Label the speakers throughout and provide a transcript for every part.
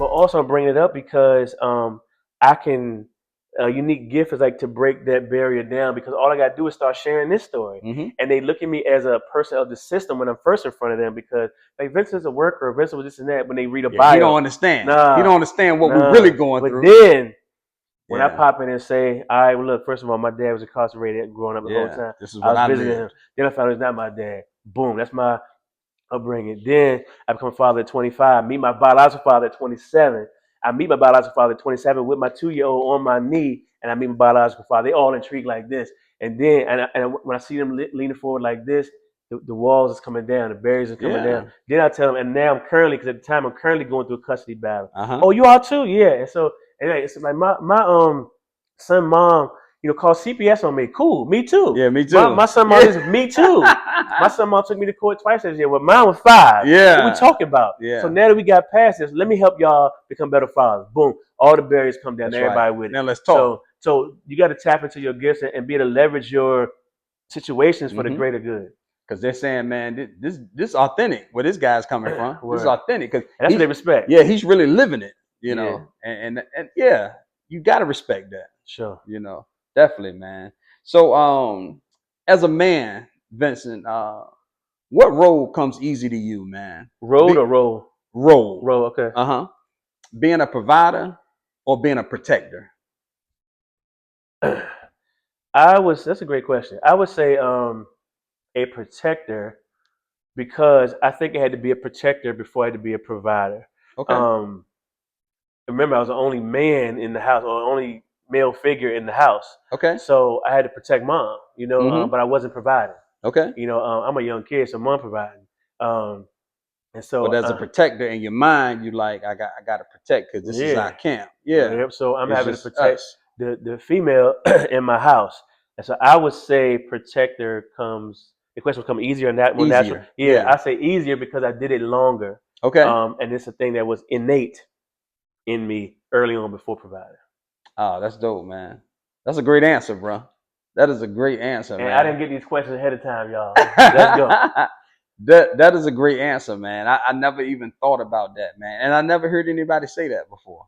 Speaker 1: but also I'm bringing it up because I can. A unique gift is like to break that barrier down because all I gotta do is start sharing this story,
Speaker 2: Hmm.
Speaker 1: and they look at me as a person of the system when I'm first in front of them because like Vincent's a worker, Vincent was this and that. When they read a
Speaker 2: Yeah, he don't
Speaker 1: bio,
Speaker 2: understand. He
Speaker 1: nah,
Speaker 2: don't understand what we're really
Speaker 1: nah.
Speaker 2: going
Speaker 1: But
Speaker 2: through.
Speaker 1: then when I
Speaker 2: Yeah,
Speaker 1: pop in and say, all right, well, look, first of all, my dad was incarcerated growing up the whole
Speaker 2: yeah.
Speaker 1: time.
Speaker 2: This is
Speaker 1: I
Speaker 2: what
Speaker 1: was
Speaker 2: I
Speaker 1: visiting him.
Speaker 2: lived.
Speaker 1: Then I found out he's not my dad. Boom, that's my upbringing. Then I become a father at 25, meet my biological father at 27. I meet my biological father at 27 with my 2-year-old on my knee, and I meet my biological father. They all intrigued like this. And then, when I see them leaning forward like this, the walls is coming down, the barriers are coming down.
Speaker 2: Yeah.
Speaker 1: Then I tell them, and now I'm currently, because at the time I'm currently going through a custody battle.
Speaker 2: Uh-huh.
Speaker 1: Oh, you are too? Yeah. And so, and it's like my son, mom, called CPS on me. Cool, me too.
Speaker 2: Yeah, me
Speaker 1: My
Speaker 2: too.
Speaker 1: son, mom, this
Speaker 2: Yeah.
Speaker 1: is me too. My son, mom took me to court twice this year. Well, mine was 5. What we
Speaker 2: Yeah.
Speaker 1: talking about? So
Speaker 2: Yeah.
Speaker 1: now that we got past this, let me help y'all become better fathers. Boom. All the barriers come down.
Speaker 2: That's right.
Speaker 1: Everybody with it.
Speaker 2: Now let's talk.
Speaker 1: So you got to tap into your gifts and be able to leverage your situations for the
Speaker 2: Hmm.
Speaker 1: greater good.
Speaker 2: Because they're saying, man, this authentic. Where this guy's coming from, this is
Speaker 1: Word.
Speaker 2: authentic. Because
Speaker 1: And that's what they respect.
Speaker 2: yeah, he's really living it.
Speaker 1: Yeah.
Speaker 2: And yeah, you got to respect that.
Speaker 1: Sure.
Speaker 2: Definitely, man. So, as a man, Vincent, what role comes easy to you, man?
Speaker 1: Road
Speaker 2: Be,
Speaker 1: or roll?
Speaker 2: role.
Speaker 1: Roll. Okay.
Speaker 2: Uh-huh. Being a provider or being a protector?
Speaker 1: That's a great question. I would say a protector because I think it had to be a protector before I had to be a provider.
Speaker 2: Okay.
Speaker 1: Um, remember, I was the only man in the house, or only male figure in the house,
Speaker 2: Okay.
Speaker 1: so I had to protect mom.
Speaker 2: Mm-hmm.
Speaker 1: But I wasn't providing.
Speaker 2: Okay.
Speaker 1: I'm a young kid, so mom providing. Um, and
Speaker 2: But
Speaker 1: so,
Speaker 2: as a protector in your mind, you like, I gotta protect because this is our
Speaker 1: yeah,
Speaker 2: camp. Yeah.
Speaker 1: yep. So I'm
Speaker 2: It's
Speaker 1: having to
Speaker 2: just
Speaker 1: protect
Speaker 2: us.
Speaker 1: the female in my house, and so I would say protector comes. The question will come easier and that more natural.
Speaker 2: Easier.
Speaker 1: Yeah,
Speaker 2: Yeah.
Speaker 1: I say easier because I did it longer.
Speaker 2: Okay.
Speaker 1: And it's a thing that was innate in me early on before providing.
Speaker 2: Oh, that's dope, man. That's a great answer, bro. That is a great answer,
Speaker 1: And I
Speaker 2: man.
Speaker 1: didn't get these questions ahead of time, y'all. Let's go.
Speaker 2: that that is a great answer, man. I never even thought about that, man. And I never heard anybody say that before.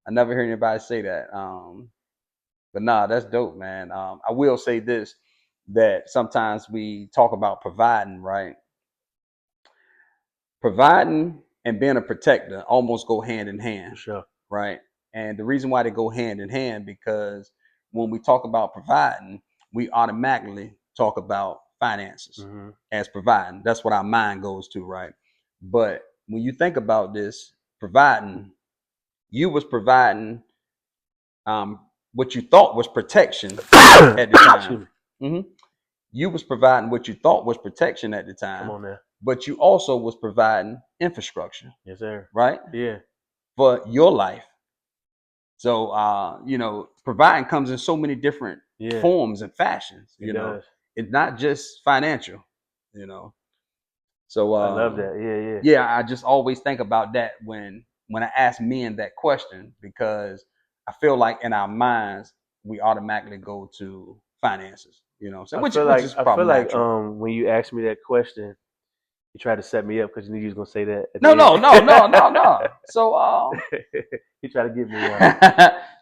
Speaker 2: I never heard anybody say that. But nah, that's dope, man. I will say this, that sometimes we talk about providing, right? Providing and being a protector almost go hand in
Speaker 1: For
Speaker 2: hand,
Speaker 1: sure.
Speaker 2: right? And the reason why they go hand in hand, because when we talk about providing, we automatically talk about finances
Speaker 1: Hmm.
Speaker 2: as providing. That's what our mind goes to, right? But when you think about this, providing, you was providing what you thought was protection at the time.
Speaker 1: Excuse me.
Speaker 2: Hmm. You was providing what you thought was protection at the
Speaker 1: Come
Speaker 2: time,
Speaker 1: on now.
Speaker 2: but you also was providing infrastructure,
Speaker 1: Yes, sir.
Speaker 2: right,
Speaker 1: Yeah,
Speaker 2: for your life. So providing comes in so many different
Speaker 1: yeah,
Speaker 2: forms and fashions.
Speaker 1: it does.
Speaker 2: It's not just financial. You know, so
Speaker 1: I love that. Yeah, yeah.
Speaker 2: yeah, I just always think about that when I ask men that question, because I feel like in our minds we automatically go to finances. So which is
Speaker 1: I
Speaker 2: probably
Speaker 1: feel like
Speaker 2: natural.
Speaker 1: when you asked me that question, you tried to set me up because you knew you was gonna say that at
Speaker 2: No,
Speaker 1: the
Speaker 2: no, no, no, no, no. So
Speaker 1: end. You tried to give me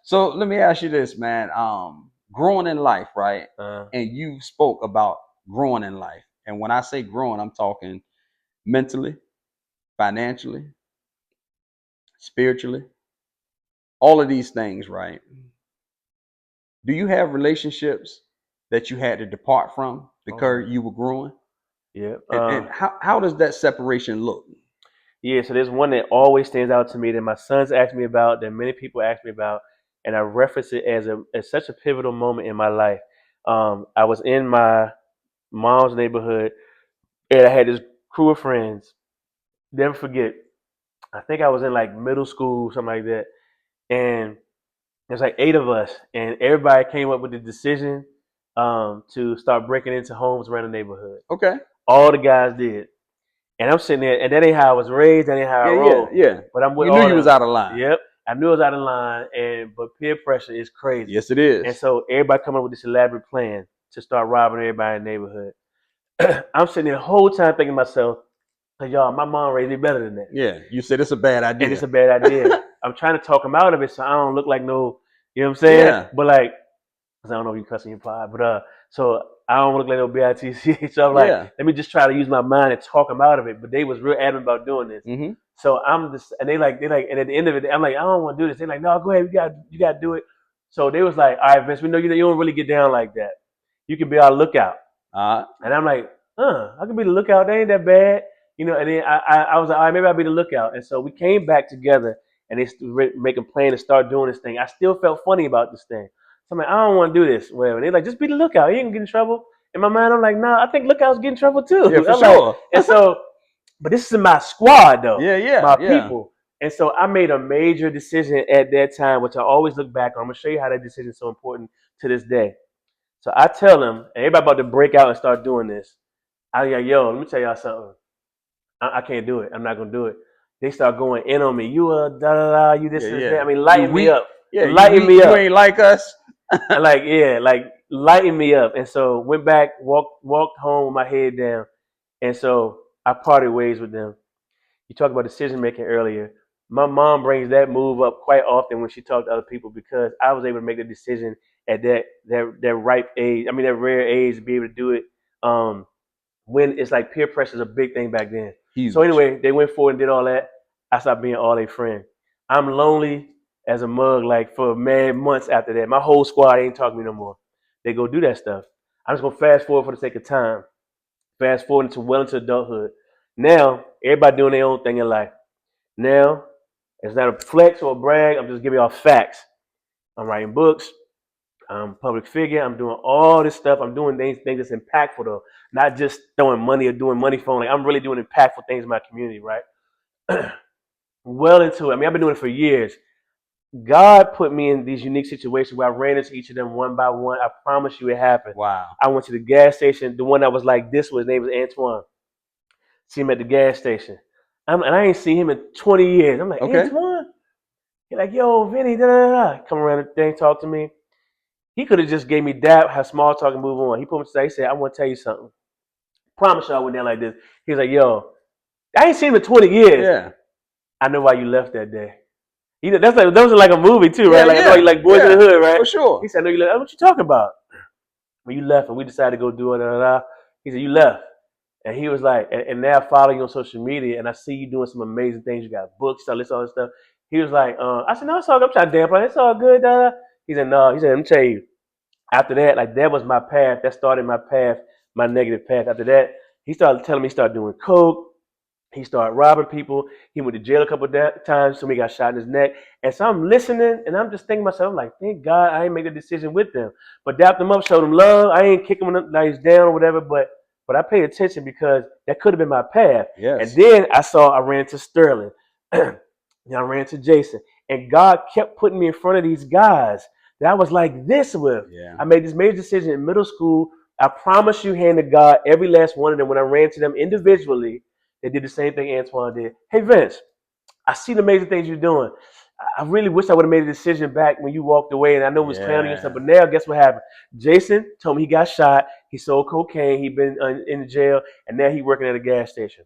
Speaker 2: so let me ask you this, man. Growing in life, right?
Speaker 1: uh,
Speaker 2: And you spoke about growing in life. And when I say growing, I'm talking mentally, financially, spiritually, all of these things, right? Do you have relationships that you had to depart from
Speaker 1: oh
Speaker 2: because
Speaker 1: man,
Speaker 2: you were growing?
Speaker 1: yeah,
Speaker 2: And how does that separation look?
Speaker 1: yeah. So there's one that always stands out to me that my sons ask me about, that many people ask me about, and I reference it as such a pivotal moment in my life. I was in my mom's neighborhood, and I had this crew of friends. Never forget. I think I was in like middle school, something like that, and there's like 8 of us, and everybody came up with the decision to start breaking into homes around the neighborhood.
Speaker 2: Okay.
Speaker 1: All the guys did, and I'm sitting there, and that ain't how I was raised, that ain't how I
Speaker 2: Yeah, yeah,
Speaker 1: roll.
Speaker 2: yeah.
Speaker 1: But I'm with
Speaker 2: You knew
Speaker 1: all
Speaker 2: you was
Speaker 1: them.
Speaker 2: out of line.
Speaker 1: Yep, I knew I was out of line, but peer pressure is crazy,
Speaker 2: Yes, it
Speaker 1: and
Speaker 2: is.
Speaker 1: so everybody coming up with this elaborate plan to start robbing everybody in the neighborhood. I'm sitting there the whole time thinking to myself, Cause y'all, my mom raised me better than that.
Speaker 2: Yeah, you said it's a bad
Speaker 1: And it's
Speaker 2: idea.
Speaker 1: a bad idea. I'm trying to talk him out of it so I don't look like no, you know what I'm saying?
Speaker 2: Yeah,
Speaker 1: But like, cause I don't know if you cussing your pod, but so I don't look like no bitch. So I'm like,
Speaker 2: yeah.
Speaker 1: let me just try to use my mind and talk him out of it. But they was real adamant about doing this.
Speaker 2: Mm-hmm.
Speaker 1: So I'm just, and they like, and at the end of it, I'm like, I don't want to do this. They're like, no, go ahead, you got to do it. So they was like, all right, Vince, we know you don't really get down like that. You can be our lookout. And I'm like, I can be the lookout. That ain't that bad. You know, and then I was like, all right, maybe I'll be the lookout. And so we came back together and they make a plan to start doing this thing. I still felt funny about this thing. So I'm like, I don't want to do this. Whatever. And they're like, just be the lookout. You ain't gonna get in trouble. In my mind, I'm like, nah, I think lookouts get in trouble
Speaker 2: Yeah,
Speaker 1: too.
Speaker 2: for
Speaker 1: I'm like,
Speaker 2: sure.
Speaker 1: and so, but this is my squad though,
Speaker 2: Yeah, yeah,
Speaker 1: my
Speaker 2: yeah.
Speaker 1: people. And so I made a major decision at that time, which I always look back on. I'm gonna show you how that decision is so important to this day. So I tell them, and everybody about to break out and start doing this. I like, yo, let me tell y'all something. I can't do it. I'm not gonna do it. They start going in on me. You da da da. You
Speaker 2: Yeah,
Speaker 1: this and that. I
Speaker 2: yeah.
Speaker 1: mean,
Speaker 2: You
Speaker 1: lighten me
Speaker 2: weak.
Speaker 1: up,
Speaker 2: Yeah, you
Speaker 1: lighten
Speaker 2: weak.
Speaker 1: me
Speaker 2: You
Speaker 1: up.
Speaker 2: ain't like us.
Speaker 1: And like yeah, like lighten me up. And so went back, walked home with my head down. And so I parted ways with them. You talked about decision making earlier. My mom brings that move up quite often when she talks to other people because I was able to make the decision at that ripe age. I mean that rare age to be able to do it. When it's like peer pressure is a big thing back then. So
Speaker 2: Huge.
Speaker 1: anyway, they went forward and did all that. I stopped being all their friend. I'm lonely as a mug like for mad months after that. My whole squad ain't talking to me no more. They go do that stuff. I'm just gonna fast forward for the sake of time. Fast forward into well into adulthood. Now everybody doing their own thing in life. Now it's not a flex or a brag. I'm just giving y'all facts. I'm writing books. I'm a public figure. I'm doing all this stuff. I'm doing things that's impactful though, not just throwing money or doing money phone. Like I'm really doing impactful things in my community, right? Well into it. I mean, I've been doing it for years. God put me in these unique situations where I ran into each of them one by one. I promise you it happened.
Speaker 2: Wow.
Speaker 1: I went to the gas station. The one that was like this was his name was Antoine. See him at the gas station. And I ain't seen him in 20 years. I'm like,
Speaker 2: Okay.
Speaker 1: Antoine? He's like, yo, Vinny, da da da. Come around the thing, talk to me. He could have just gave me that, have small talk and move on. He put me aside. He said, I want to tell you something. Promise you I went there like this. He was like, yo, I ain't seen him in 20 years.
Speaker 2: Yeah.
Speaker 1: I know why you left that day. You know, that was like a movie too,
Speaker 2: Yeah,
Speaker 1: right? Like I know why you
Speaker 2: yeah,
Speaker 1: like Boys in the
Speaker 2: yeah.
Speaker 1: Hood, right?
Speaker 2: For sure.
Speaker 1: He said, I know you left. What you talking about? When you left and we decided to go do it, da, da, da. He said, you left. And he was like, and now I follow you on social media and I see you doing some amazing things. You got books, all this, all this stuff. He was like, I said, no, it's all good. I'm trying to damn it. It's all good. Da, da. He said, no. He said, let me tell you. After that, like that was my path. That started my path, my negative path. After that, he started telling me he started doing coke. He started robbing people. He went to jail a couple of times. Somebody got shot in his neck. And so I'm listening, and I'm just thinking to myself, I'm like, thank God I ain't make a decision with them. But dapped them up, showed them love. I ain't kicking them like he's down or whatever. But I paid attention because that could have been my path. And
Speaker 2: Yes.
Speaker 1: then I ran into Sterling. Then I ran into Jason. And God kept putting me in front of these guys that I was like this with.
Speaker 2: Yeah.
Speaker 1: I made this major decision in middle school. I promise you, hand to God, every last one of them, when I ran to them individually, they did the same thing Antoine did. Hey, Vince, I see the amazing things you're doing. I really wish I would have made a decision back when you walked away, and I know it was clowning and stuff,
Speaker 2: Yeah.
Speaker 1: but now guess what happened? Jason told me he got shot. He sold cocaine. He been in jail, and now he working at a gas station.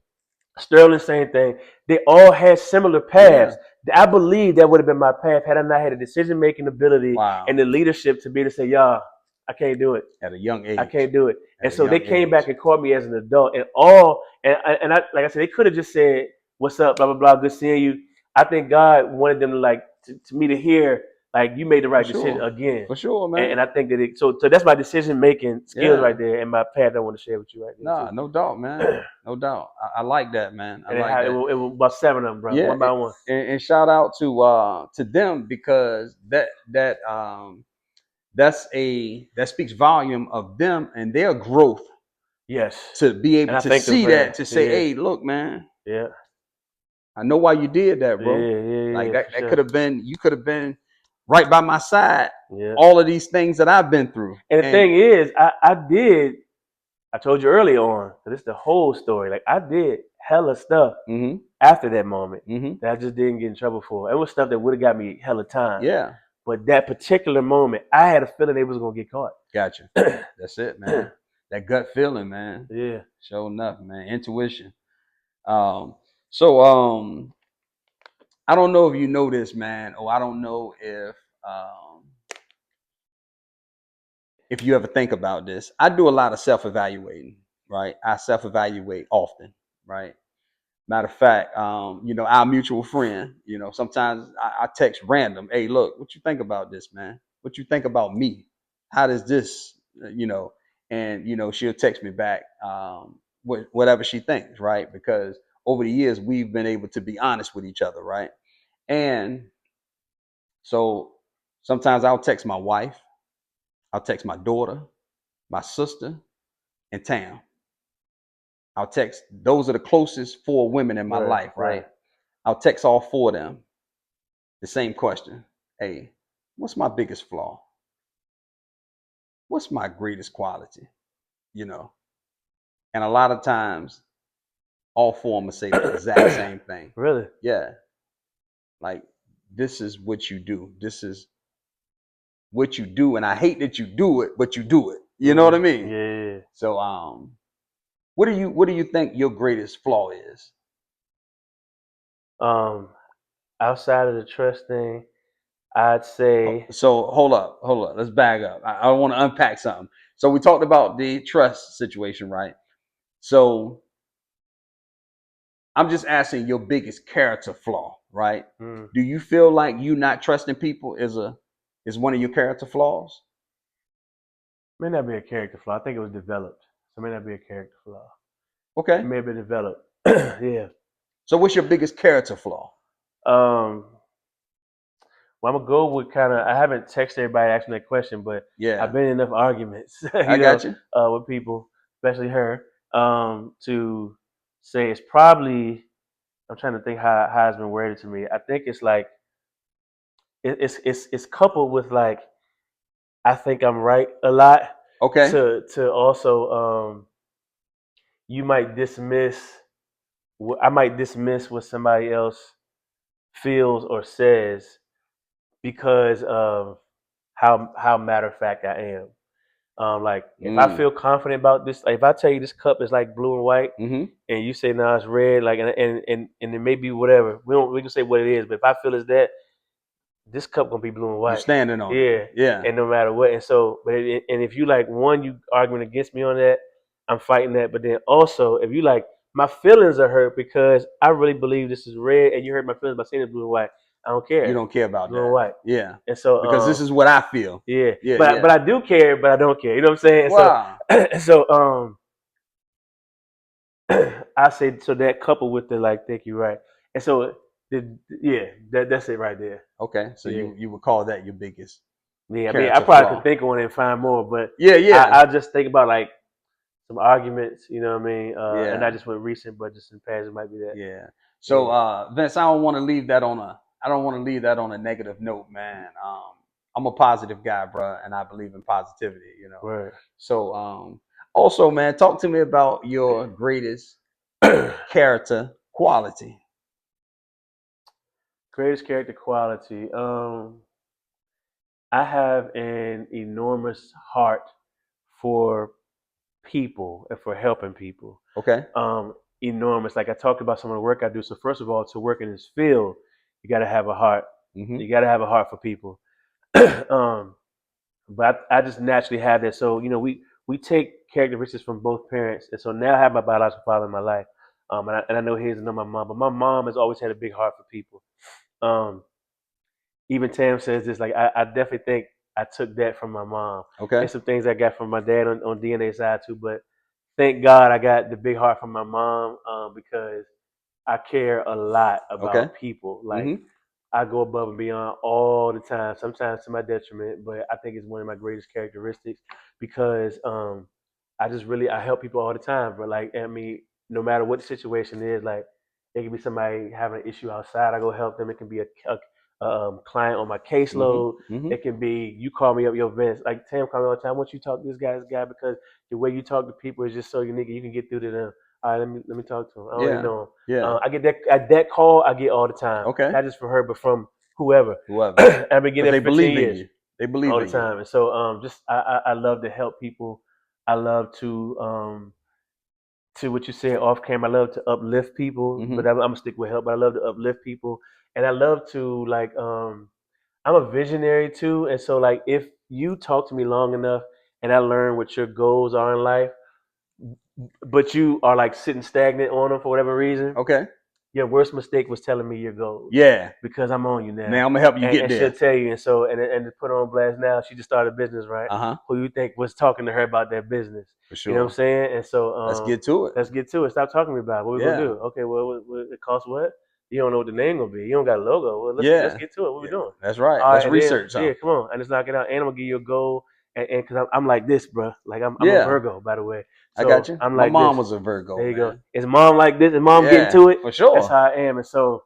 Speaker 1: Sterling, same thing. They all had similar
Speaker 2: Yeah.
Speaker 1: paths. I believe that would have been my path had I not had a decision making ability
Speaker 2: Wow.
Speaker 1: and the leadership to be able to say, y'all, I can't do it.
Speaker 2: At a young
Speaker 1: I
Speaker 2: age.
Speaker 1: can't do it.
Speaker 2: At
Speaker 1: And
Speaker 2: a
Speaker 1: so they
Speaker 2: young
Speaker 1: came back
Speaker 2: age.
Speaker 1: and caught me as an adult. And like I said, they could have just said, "What's up?" Blah blah blah. Good seeing you. I think God wanted them to like to me to hear like you made the
Speaker 2: For
Speaker 1: right decision
Speaker 2: sure.
Speaker 1: again.
Speaker 2: For sure,
Speaker 1: And
Speaker 2: man.
Speaker 1: I think that so that's my decision making skills
Speaker 2: Yeah.
Speaker 1: right there and my path I want to share with you right there
Speaker 2: Nah,
Speaker 1: too.
Speaker 2: no doubt, man. No doubt. I like that, man. I
Speaker 1: And
Speaker 2: like that.
Speaker 1: it was about 7 of them, bro,
Speaker 2: Yeah,
Speaker 1: one by one.
Speaker 2: and shout out to them because that speaks volume of them and their growth
Speaker 1: Yes.
Speaker 2: to be
Speaker 1: And
Speaker 2: able
Speaker 1: I
Speaker 2: to
Speaker 1: thank them
Speaker 2: see
Speaker 1: for
Speaker 2: that,
Speaker 1: that.
Speaker 2: to say,
Speaker 1: Yeah.
Speaker 2: hey, look, man,
Speaker 1: Yeah.
Speaker 2: I know why you did that,
Speaker 1: Yeah.
Speaker 2: bro. Like
Speaker 1: Yeah.
Speaker 2: that
Speaker 1: For
Speaker 2: that could
Speaker 1: sure.
Speaker 2: have been, you could have been right by my side
Speaker 1: Yeah.
Speaker 2: all of these things that I've been through.
Speaker 1: And the
Speaker 2: And
Speaker 1: thing is, I told you earlier on, this is the whole story. Like I did hella stuff
Speaker 2: mm-hmm,
Speaker 1: after that moment
Speaker 2: mm-hmm,
Speaker 1: that I just didn't get in trouble for. It was stuff that would have got me hella time.
Speaker 2: yeah,
Speaker 1: But that particular moment, I had a feeling they was gonna get caught.
Speaker 2: gotcha. That's it, man. That gut feeling, man.
Speaker 1: Yeah.
Speaker 2: Sure enough, man. Intuition. Um, so I don't know if you know this, man, or I don't know um, if you ever think about this. I do a lot of self evaluating, right? I self evaluate often, right? Matter of fact, our mutual friend, sometimes I text random, hey, look, what you think about this, man? What you think about me? How does this, and, she'll text me back whatever she thinks, right? Because over the years, we've been able to be honest with each other, right? And so sometimes I'll text my wife, I'll text my daughter, my sister, and Tam. I'll text, those are the closest four women in my
Speaker 1: Right,
Speaker 2: life,
Speaker 1: right.
Speaker 2: right? I'll text all four of them the same question. Hey, what's my biggest flaw? What's my greatest quality? You know, and a lot of times, all four of them will say the exact same thing.
Speaker 1: Really?
Speaker 2: Yeah, like this is what you do. This is what you do, and I hate that you do it, but you do it. You know what I
Speaker 1: Mm-hmm.
Speaker 2: mean?
Speaker 1: Yeah.
Speaker 2: So, what do you think your greatest flaw is?
Speaker 1: Um, outside of the trust thing, I'd say
Speaker 2: So hold up. Let's back up. I want to unpack something. So we talked about the trust situation, right? So I'm just asking your biggest character flaw, right?
Speaker 1: mm,
Speaker 2: Do you feel like you not trusting people is one of your character flaws?
Speaker 1: may not be a character flaw. I think it was developed. So it may not be a character flaw. It
Speaker 2: Okay.
Speaker 1: may have been developed. Yeah.
Speaker 2: So what's your biggest character flaw?
Speaker 1: Um, well, I'm gonna go with kind of. I haven't texted everybody asking that question, but I've
Speaker 2: Yeah,
Speaker 1: been in enough arguments,
Speaker 2: I got you.
Speaker 1: with people, especially her, to say it's probably. I'm trying to think how it's been worded to me. I think it's like it's coupled with like I think I'm right a lot.
Speaker 2: Okay.
Speaker 1: To also you might dismiss. I might dismiss what somebody else feels or says because of how matter of fact I am. Like if I
Speaker 2: Mm.
Speaker 1: feel confident about this, like if I tell you this cup is like blue and white,
Speaker 2: Mm-hmm.
Speaker 1: and you say no, it's red, like and it may be whatever. We can say what it is, but if I feel it's that, this cup gonna be blue and
Speaker 2: You
Speaker 1: white.
Speaker 2: standing on it.
Speaker 1: Yeah,
Speaker 2: Yeah.
Speaker 1: and no matter what, and so, and if you like one, you arguing against me on that, I'm fighting that. But then also, if you like, my feelings are hurt because I really believe this is red, and you hurt my feelings by saying it's blue and white. I don't
Speaker 2: You
Speaker 1: care,
Speaker 2: don't care about
Speaker 1: blue and
Speaker 2: that.
Speaker 1: white.
Speaker 2: Yeah.
Speaker 1: And so,
Speaker 2: Because this is what I feel.
Speaker 1: yeah,
Speaker 2: Yeah,
Speaker 1: but
Speaker 2: yeah.
Speaker 1: I do care, but I don't care. You know what I'm saying? So,
Speaker 2: Wow.
Speaker 1: so I say so that coupled with the like, think you're right, and so yeah, that's it right there.
Speaker 2: Okay. So
Speaker 1: Yeah.
Speaker 2: you would call that your biggest
Speaker 1: Yeah, I mean, I
Speaker 2: character
Speaker 1: probably could
Speaker 2: flaw.
Speaker 1: think on it and find more, but
Speaker 2: Yeah, yeah.
Speaker 1: I just think about like some arguments, you know what I mean? And not
Speaker 2: Yeah.
Speaker 1: just with recent, but just in the past, it might be that.
Speaker 2: Yeah. So
Speaker 1: Yeah,
Speaker 2: Vince, I don't want to leave that on a negative note, man. I'm a positive guy, bro, and I believe in positivity.
Speaker 1: right.
Speaker 2: So also, man, talk to me about your greatest character quality.
Speaker 1: Greatest character quality. I have an enormous heart for people and for helping people.
Speaker 2: Okay.
Speaker 1: Um, Enormous. Like I talked about some of the work I do. So first of all, to work in this field, you got to have a heart.
Speaker 2: Mm-hmm.
Speaker 1: You got to have a heart for people. um, but I just naturally have that. So we take characteristics from both parents, and so now I have my biological father in my life, and I know his and know my mom. But my mom has always had a big heart for people. Um, Even Tam says this. Like I definitely think I took that from my mom.
Speaker 2: Okay.
Speaker 1: There's some things I got from my dad on DNA side too, but thank God I got the big heart from my mom because I care a lot
Speaker 2: Okay.
Speaker 1: about people. Like
Speaker 2: Mm-hmm.
Speaker 1: I go above and beyond all the time, sometimes to my detriment, but I think it's one of my greatest characteristics because I just really I help people all the time. But like I mean, no matter what the situation is, like it can be somebody having an issue outside, I go help them. It can be a client on my caseload.
Speaker 2: Mm-hmm. Mm-hmm.
Speaker 1: It can be you call me up your events. Like Tam call me all the time. I want you to talk to this guy, because the way you talk to people is just so unique. You can get through to them. All right, let me talk to him. I don't even
Speaker 2: Yeah.
Speaker 1: know him.
Speaker 2: Yeah.
Speaker 1: I get that call I get all the time,
Speaker 2: Okay.
Speaker 1: not just from her, but from whoever.
Speaker 2: Whoever.
Speaker 1: I've been getting
Speaker 2: Because
Speaker 1: that
Speaker 2: they
Speaker 1: for 15
Speaker 2: believe in
Speaker 1: years,
Speaker 2: you. They
Speaker 1: all
Speaker 2: believe
Speaker 1: the
Speaker 2: in you.
Speaker 1: time. And so just I love to help people. I love to to what you said off camera, I love to uplift people,
Speaker 2: Mm-hmm.
Speaker 1: but I'm gonna stick with help. But I love to uplift people, and I love to like I'm a visionary too, and so like if you talk to me long enough and I learn what your goals are in life, but you are like sitting stagnant on them for whatever reason,
Speaker 2: Okay.
Speaker 1: your worst mistake was telling me your goals
Speaker 2: Yeah.
Speaker 1: because I'm on you
Speaker 2: Now
Speaker 1: now,
Speaker 2: I'm gonna help you get
Speaker 1: and she'll
Speaker 2: there.
Speaker 1: tell you, and so and to put her on blast now, she just started a business, right?
Speaker 2: Uh-huh.
Speaker 1: Who you think was talking to her about that business?
Speaker 2: For
Speaker 1: You know what I'm
Speaker 2: sure.
Speaker 1: saying? And so
Speaker 2: Let's get to it.
Speaker 1: let's get to it. Stop talking to me about it. What we gonna
Speaker 2: Yeah.
Speaker 1: do? Okay, well, it costs what? You don't know what the name gonna be. You don't got a logo. Well, let's
Speaker 2: Yeah.
Speaker 1: get to it. What we
Speaker 2: Yeah.
Speaker 1: doing?
Speaker 2: That's right.
Speaker 1: All
Speaker 2: Let's
Speaker 1: right, and then
Speaker 2: research, huh?
Speaker 1: yeah, come on, and let's knock it out. And I'm gonna give you a goal, and because I'm like this, bro. Like I'm a
Speaker 2: Yeah.
Speaker 1: Virgo, by the way.
Speaker 2: I got
Speaker 1: So
Speaker 2: you.
Speaker 1: I'm
Speaker 2: My
Speaker 1: like
Speaker 2: mom
Speaker 1: this.
Speaker 2: was a Virgo,
Speaker 1: There you go.
Speaker 2: man.
Speaker 1: Is mom like this? Is mom getting
Speaker 2: Yeah,
Speaker 1: to it?
Speaker 2: for
Speaker 1: That's
Speaker 2: sure.
Speaker 1: how I am. And so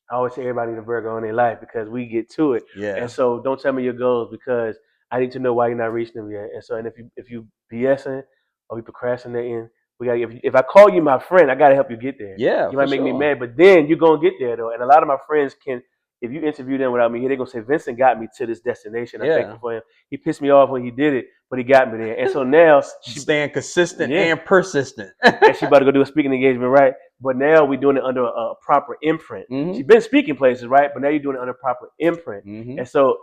Speaker 1: I always say everybody needs a Virgo in their life because we get to it. And
Speaker 2: Yeah.
Speaker 1: so don't tell me your goals because I need to know why you're not reaching them yet. And so and if you BSing or you procrastinating, we got if I call you my friend, I gotta help you get there.
Speaker 2: Yeah,
Speaker 1: You
Speaker 2: for
Speaker 1: might make me
Speaker 2: sure.
Speaker 1: mad, but then you're gonna get there though. And a lot of my friends can if you interview them without me here, they're gonna say Vincent got me to this destination. I'm thankful
Speaker 2: Yeah.
Speaker 1: for him. He pissed me off when he did it, but he got me there. And so now
Speaker 2: Staying consistent
Speaker 1: yeah,
Speaker 2: and persistent.
Speaker 1: and she about to go do a speaking engagement, right? But now we're doing it under a proper imprint.
Speaker 2: Mm-hmm.
Speaker 1: She's been speaking places, right? But now you're doing it under proper imprint.
Speaker 2: Mm-hmm.
Speaker 1: And so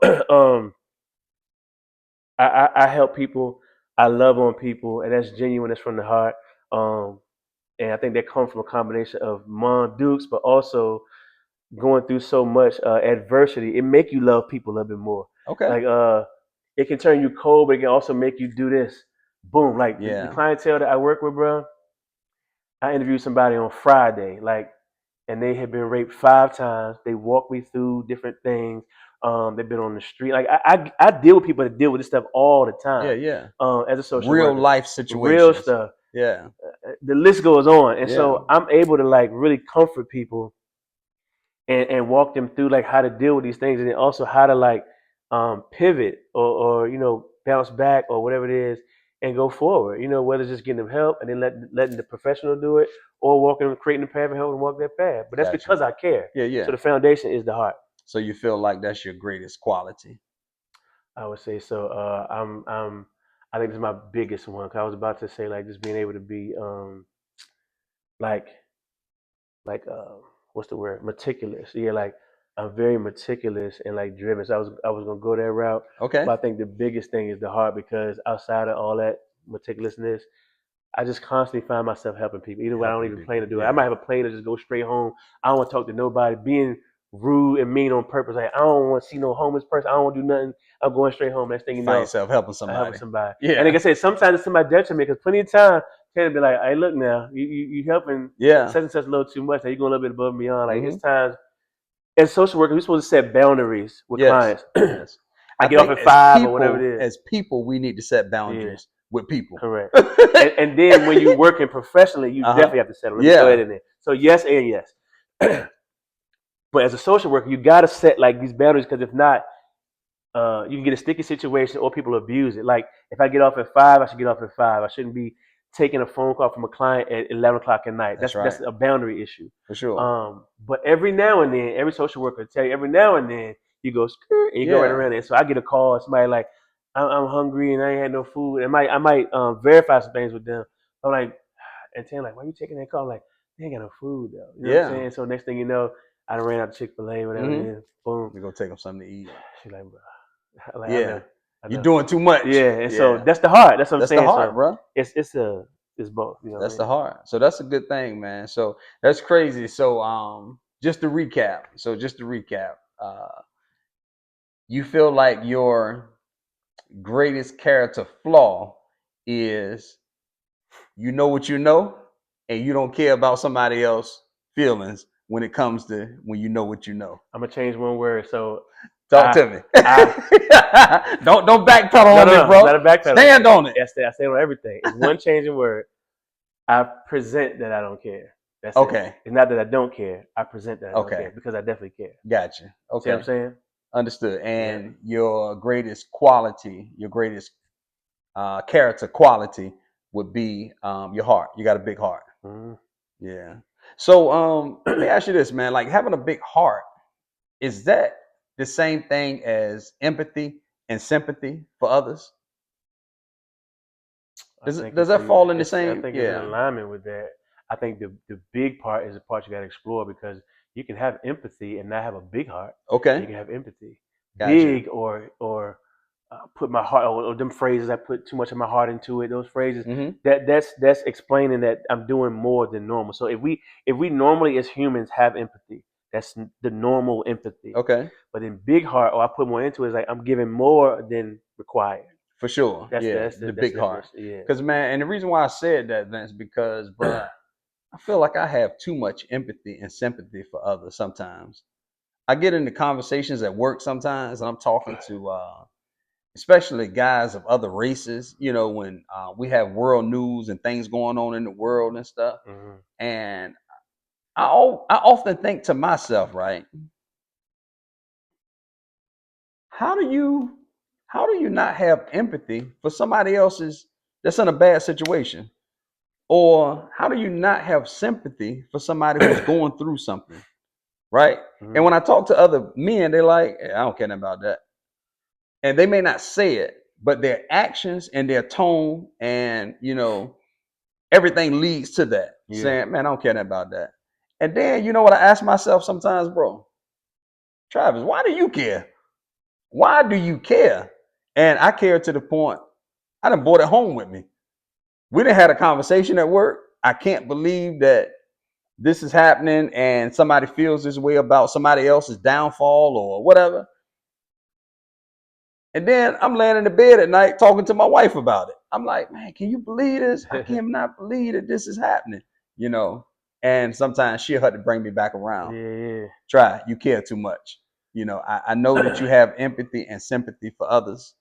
Speaker 1: I help people. I love on people, and that's genuine. That's from the heart. Um, and I think that comes from a combination of Mom Dukes, but also going through so much adversity. It make you love people a little bit more.
Speaker 2: Okay.
Speaker 1: Like it can turn you cold, but it can also make you do this. Boom! Like the
Speaker 2: Yeah.
Speaker 1: clientele that I work with, bro. I interviewed somebody on Friday, like, and they had been raped 5 times. They walked me through different things. They've been on the street. Like I deal with people that deal with this stuff all the
Speaker 2: Yeah.
Speaker 1: time.
Speaker 2: Yeah.
Speaker 1: As a social
Speaker 2: Real
Speaker 1: worker,
Speaker 2: life
Speaker 1: real
Speaker 2: situations.
Speaker 1: stuff.
Speaker 2: Yeah.
Speaker 1: The list goes on, and
Speaker 2: Yeah.
Speaker 1: so I'm able to like really comfort people and walk them through like how to deal with these things, and then also how to like pivot or bounce back or whatever it is and go forward. Whether it's just getting them help and then letting the professional do it or walking creating the path and helping them walk that path. But that's
Speaker 2: Gotcha.
Speaker 1: because I care.
Speaker 2: Yeah.
Speaker 1: So
Speaker 2: Yeah.
Speaker 1: the foundation is the heart.
Speaker 2: So you feel like that's your greatest quality.
Speaker 1: I would say so. I think this is my biggest one. 'Cause I was about to say like just being able to be like like what's the word, meticulous. Yeah, like I'm very meticulous and like driven. So I was gonna go that route,
Speaker 2: Okay.
Speaker 1: but I think the biggest thing is the heart because outside of all that meticulousness, I just constantly find myself helping people, even when I don't
Speaker 2: Helping
Speaker 1: even plan
Speaker 2: people.
Speaker 1: to do it. I
Speaker 2: Yeah.
Speaker 1: might have a plan to just go straight home. I don't want to talk to nobody, being rude and mean on purpose. Like I don't want to see no homeless person. I don't want to do nothing. I'm going straight home. Next thing
Speaker 2: You
Speaker 1: you
Speaker 2: find
Speaker 1: know,
Speaker 2: yourself helping
Speaker 1: I'm helping
Speaker 2: somebody.
Speaker 1: somebody. And like
Speaker 2: Yeah.
Speaker 1: I said, sometimes it's to my detriment because plenty of time can be like, hey, look now, you helping
Speaker 2: Yeah.
Speaker 1: such and such a little too much. Now you're going a little bit above and beyond. Like it's
Speaker 2: Mm-hmm.
Speaker 1: times as social workers, we're supposed to set boundaries with
Speaker 2: Yes.
Speaker 1: clients.
Speaker 2: Yes.
Speaker 1: I
Speaker 2: I
Speaker 1: get off
Speaker 2: think
Speaker 1: at 5 or whatever it is.
Speaker 2: as people, we need to set
Speaker 1: Yeah,
Speaker 2: boundaries with people.
Speaker 1: correct. And then when you're working professionally, you
Speaker 2: Uh-huh.
Speaker 1: definitely have to settle. Let me throw that
Speaker 2: Yeah.
Speaker 1: in there. So yes and yes. But as a social worker, you got to set like these boundaries because if not, you can get a sticky situation or people abuse it. Like if I get off at 5, I should get off at 5. I shouldn't be taking a phone call from a client at 11 o'clock at night.
Speaker 2: That's
Speaker 1: That's
Speaker 2: right.
Speaker 1: a boundary issue.
Speaker 2: For sure.
Speaker 1: But every now and then, every social worker will tell you every now and then you go skirt and you go right
Speaker 2: Yeah.
Speaker 1: around it. So I get a call, somebody like I'm hungry and I ain't had no food. I might verify some things with them. I'm like, and Tan like, why you taking that call? I'm like, they ain't got no food though. You know what I'm
Speaker 2: Yeah.
Speaker 1: saying? So next thing you know, I done ran out of Chick-fil-A, whatever
Speaker 2: Mm-hmm.
Speaker 1: it is. Boom.
Speaker 2: We're gonna take them something to eat.
Speaker 1: She's like, bro. Like I
Speaker 2: Yeah.
Speaker 1: know, I
Speaker 2: You're
Speaker 1: know.
Speaker 2: doing too much.
Speaker 1: Yeah, and so
Speaker 2: Yeah.
Speaker 1: that's the heart. That's what I'm
Speaker 2: That's the
Speaker 1: saying.
Speaker 2: heart,
Speaker 1: So
Speaker 2: bro.
Speaker 1: it's both. You know what I
Speaker 2: That's the
Speaker 1: mean?
Speaker 2: heart. So that's a good thing, man. So that's crazy. So just to recap. You feel like your greatest character flaw is you know what you know and you don't care about somebody else's feelings when it comes to when you know what you know.
Speaker 1: I'm gonna change one word. So
Speaker 2: Talk
Speaker 1: I
Speaker 2: to me.
Speaker 1: I
Speaker 2: don't backpedal on me,
Speaker 1: no, it's not
Speaker 2: bro.
Speaker 1: a backpedal.
Speaker 2: Stand on it.
Speaker 1: I say on everything. It's one changing word. I present that I don't care. That's it.
Speaker 2: Okay.
Speaker 1: It's not that I don't care. I present that I don't
Speaker 2: Okay.
Speaker 1: care because I definitely care.
Speaker 2: Gotcha.
Speaker 1: See what I'm
Speaker 2: Okay.
Speaker 1: saying?
Speaker 2: Understood.
Speaker 1: Yeah.
Speaker 2: And your greatest quality, your greatest character quality would be your heart. You got a big heart.
Speaker 1: Mm-hmm.
Speaker 2: Yeah. So let me ask you this, man. Like having a big heart, is that the same thing as empathy and sympathy for others?
Speaker 1: I think
Speaker 2: Does
Speaker 1: it's
Speaker 2: that
Speaker 1: in
Speaker 2: fall in the
Speaker 1: it's I
Speaker 2: same?
Speaker 1: think it's in
Speaker 2: Yeah.
Speaker 1: alignment with that. I think the big part is the part you got to explore because you can have empathy and not have a big heart. You
Speaker 2: Okay.
Speaker 1: can have empathy,
Speaker 2: Gotcha.
Speaker 1: big or put my heart or them phrases I put too much of my heart into it. Those phrases
Speaker 2: Hmm.
Speaker 1: that's explaining that I'm doing more than normal. So if we normally as humans have empathy, that's the normal empathy.
Speaker 2: Okay.
Speaker 1: But in big heart, or I put more into it, it's like I'm giving more than required.
Speaker 2: For sure.
Speaker 1: That's the
Speaker 2: Yeah.
Speaker 1: that's the
Speaker 2: The
Speaker 1: that's
Speaker 2: big
Speaker 1: the
Speaker 2: heart.
Speaker 1: difference. Yeah.
Speaker 2: Because man, and the reason why I said that, Vince, because bro, I feel like I have too much empathy and sympathy for others sometimes. I get into conversations at work sometimes, and I'm talking to especially guys of other races, when we have world news and things going on in the world and stuff.
Speaker 1: Mhm.
Speaker 2: And I often think to myself, right, how do you how do you not have empathy for somebody else's that's in a bad situation? Or how do you not have sympathy for somebody who's going through something, right? And
Speaker 1: Mhm.
Speaker 2: when I talk to other men, they're like, "Eh, I don't care nothing about that." And they may not say it, but their actions and their tone and everything leads to that.
Speaker 1: Yeah.
Speaker 2: Saying, "Man, I don't care nothing about that." And then you know what I ask myself sometimes, bro? Travis, why do you care? Why do you care? And I care to the point I done brought it home with me. We done had a conversation at work. I can't believe that this is happening and somebody feels this way about somebody else's downfall or whatever. And then I'm laying in the bed at night talking to my wife about it. I'm like, man, can you believe this? I cannot believe that this is happening, you know. And sometimes she'll have to bring me back around.
Speaker 1: Yeah.
Speaker 2: Try, you care too much. I know that you
Speaker 1: Yeah.
Speaker 2: have empathy and sympathy for others,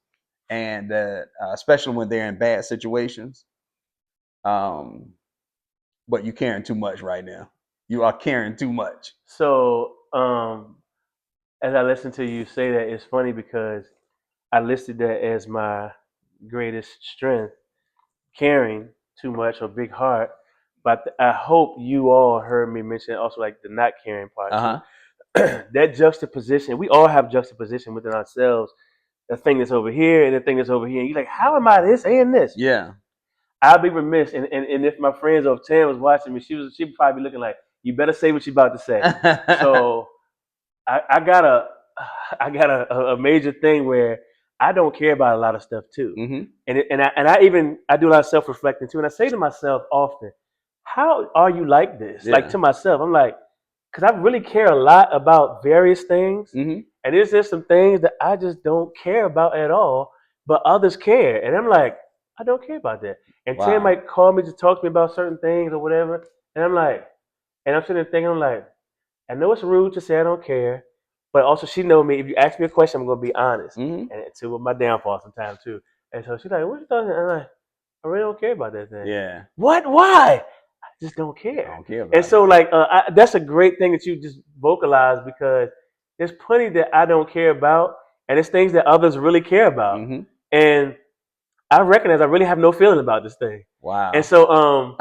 Speaker 2: and that especially when they're in bad situations. Um, but you caring too much right now. You are caring too much.
Speaker 1: So, as I listen to you say that, it's funny because I listed that as my greatest strength, caring too much or big heart. But I hope you all heard me mention also like the not caring part
Speaker 2: Uh
Speaker 1: too.
Speaker 2: huh.
Speaker 1: That juxtaposition, we all have juxtaposition within ourselves. The thing that's over here and the thing that's over here. And you're like, how am I this and this?
Speaker 2: Yeah.
Speaker 1: I'll be remiss, and if my friends of Tam was watching me, she'd probably be looking like, "You better say what you're about to say." So I got a I got a major thing where I don't care about a lot of stuff too,
Speaker 2: Hmm.
Speaker 1: and I even I do a lot of self reflecting too, and I say to myself often, "How are you like this?" Like
Speaker 2: Yeah.
Speaker 1: to myself, I'm like, because I really care a lot about various things,
Speaker 2: Hmm.
Speaker 1: and there's just some things that I just don't care about at all, but others care, and I'm like, I don't care about that. And Tim
Speaker 2: Wow.
Speaker 1: might call me to talk to me about certain things or whatever, and I'm like, and I'm sitting there thinking, I'm like, I know it's rude to say I don't care, but also she know me. If you ask me a question, I'm gonna be honest,
Speaker 2: Hmm.
Speaker 1: and it's with my downfall sometimes too. And so she's like, "What you talking?" I'm like, "I really don't care about that thing."
Speaker 2: Yeah.
Speaker 1: What? Why? I just don't
Speaker 2: I
Speaker 1: care.
Speaker 2: don't care
Speaker 1: And
Speaker 2: about it.
Speaker 1: so, like, that's a great thing that you just vocalize because there's plenty that I don't care about, and it's things that others really care about.
Speaker 2: Hmm.
Speaker 1: And I recognize I really have no feeling about this thing. And
Speaker 2: Wow.
Speaker 1: so,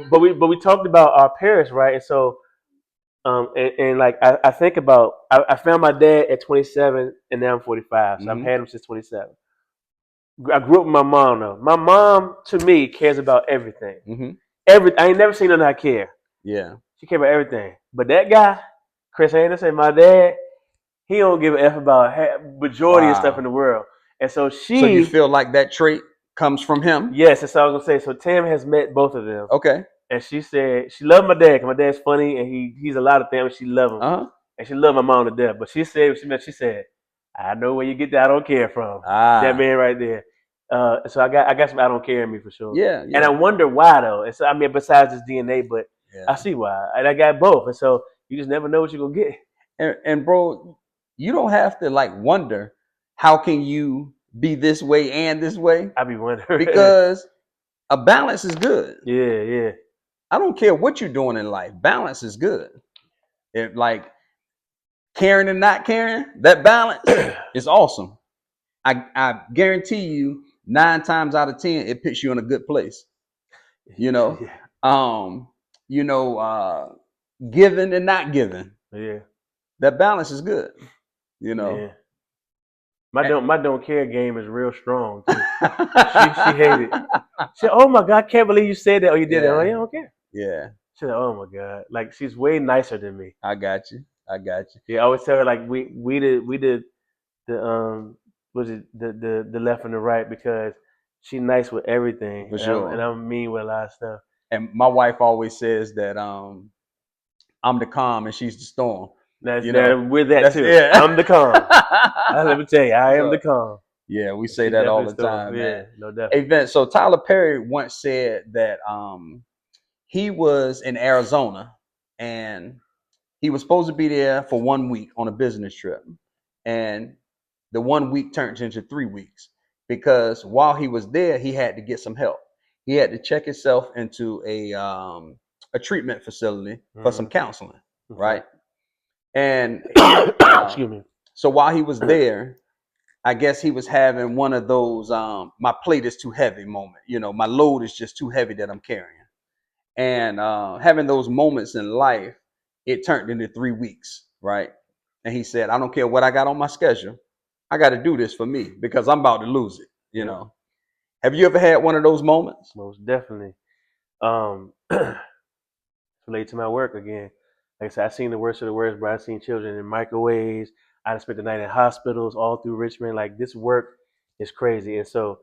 Speaker 1: but we talked about our parents, right? And so, and like I think about I found my dad at 27, and now I'm 45, so I've
Speaker 2: Hmm.
Speaker 1: had him since 27. I grew up with my mom though. My mom to me cares about everything.
Speaker 2: Hmm.
Speaker 1: I ain't never seen her not care.
Speaker 2: Yeah.
Speaker 1: She care about everything. But that guy, Chris Anderson, my dad, he don't give a f about majority of stuff in
Speaker 2: Wow.
Speaker 1: the world. And so
Speaker 2: So you
Speaker 1: she,
Speaker 2: feel like that trait comes from him?
Speaker 1: yes, that's what I was gonna say. So Tim has met both of them,
Speaker 2: Okay.
Speaker 1: and she said she loved my dad because my dad's funny and he's a lot of things. She loved him,
Speaker 2: Uh huh.
Speaker 1: and she loved my mom to death. But she said she said, I know where you get that I don't care from. That
Speaker 2: Ah.
Speaker 1: man right there. So I got some I don't care in me for sure.
Speaker 2: Yeah.
Speaker 1: And I
Speaker 2: Yeah.
Speaker 1: wonder why though. And so I mean besides this DNA, but I
Speaker 2: Yeah.
Speaker 1: see why. And I got both. And so you just never know what you're gonna get.
Speaker 2: And bro, you don't have to like wonder how can you be this way and this way,
Speaker 1: I be wondering.
Speaker 2: because a balance is good.
Speaker 1: Yeah, yeah.
Speaker 2: I don't care what you're doing in life. Balance is good. If like caring and not caring, that balance is awesome. I guarantee you 9 times out of 10, it puts you in a good place. You know,
Speaker 1: Yeah,
Speaker 2: um, you know, giving and not giving,
Speaker 1: yeah,
Speaker 2: that balance is good. You know,
Speaker 1: yeah. My don't care game is real strong too. She hate it. She said, "Oh my God, I can't believe you said that or you did that." I'm like,
Speaker 2: Yeah,
Speaker 1: "Yeah, I don't care."
Speaker 2: yeah.
Speaker 1: She said, "Oh my God," like she's way nicer than me.
Speaker 2: I got you. I got you.
Speaker 1: Yeah, I always tell her like we did the was it the left and the right because she's nice with everything
Speaker 2: For
Speaker 1: and
Speaker 2: sure.
Speaker 1: I'm mean with a lot of stuff.
Speaker 2: And my wife always says that I'm the calm and she's the storm.
Speaker 1: That's
Speaker 2: You
Speaker 1: there
Speaker 2: know,
Speaker 1: with that
Speaker 2: that's
Speaker 1: too.
Speaker 2: yeah.
Speaker 1: I'm the calm. Let me tell you, I am the
Speaker 2: So
Speaker 1: calm.
Speaker 2: yeah, we say
Speaker 1: She's
Speaker 2: that
Speaker 1: definitely
Speaker 2: all
Speaker 1: the
Speaker 2: the
Speaker 1: storm.
Speaker 2: time,
Speaker 1: Yeah,
Speaker 2: man.
Speaker 1: no,
Speaker 2: Hey,
Speaker 1: definitely.
Speaker 2: Vince. So Tyler Perry once said that he was in Arizona and he was supposed to be there for 1 week on a business trip, and the 1 week turned into 3 weeks because while he was there, he had to get some help. He had to check himself into a treatment facility for some
Speaker 1: Hmm.
Speaker 2: counseling,
Speaker 1: Okay.
Speaker 2: right? And he
Speaker 1: Excuse me.
Speaker 2: so while he was there, I guess he was having one of those my plate is too heavy moment. You know, my load is just too heavy that I'm carrying. And having those moments in life, it turned into 3 weeks, right? And he said, I don't care what I got on my schedule. I got to do this for me because I'm about to lose it, you
Speaker 1: Yep,
Speaker 2: know. Have you ever had one of those moments?
Speaker 1: most definitely. It's related to my work again. Like I said, I seen the worst of the worst, but I seen children in microwaves. I spent the night in hospitals all through Richmond. Like this work is crazy. And so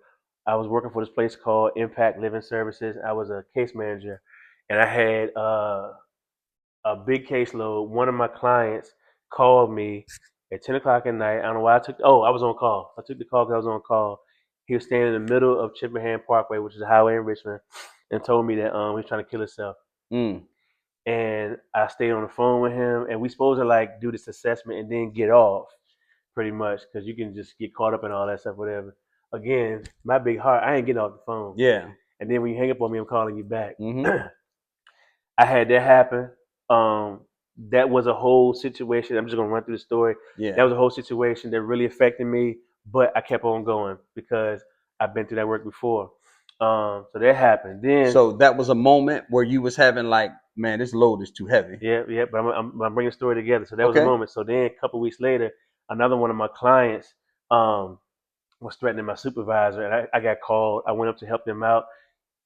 Speaker 1: I was working for this place called Impact Living Services. I was a case manager, and I had a big caseload. One of my clients called me at 10 o'clock at night. I don't know why I took. Oh, I was on call. I took the call because I was on call. He was standing in the middle of Chippenham Parkway, which is a highway in Richmond, and told me that he was trying to kill himself.
Speaker 2: Mm,
Speaker 1: And I stayed on the phone with him, and we supposed to like do this assessment and then get off, pretty much, because you can just get caught up in all that stuff, whatever. Again, my big heart, I ain't getting off the phone.
Speaker 2: yeah.
Speaker 1: And then when you hang up on me, I'm calling you back.
Speaker 2: Mm-hmm.
Speaker 1: I had that happen. Um, that was a whole situation. I'm just gonna run through the story. That
Speaker 2: Yeah.
Speaker 1: was a whole situation that really affected me, but I kept on going because I've been through that work before. So that happened. Then,
Speaker 2: So that was a moment where you was having like, man, this load is too heavy.
Speaker 1: yeah, yeah. But I'm bringing the story together. So that was a
Speaker 2: Okay.
Speaker 1: moment. So then, a couple weeks later, another one of my clients um, was threatening my supervisor, and I got called. I went up to help them out.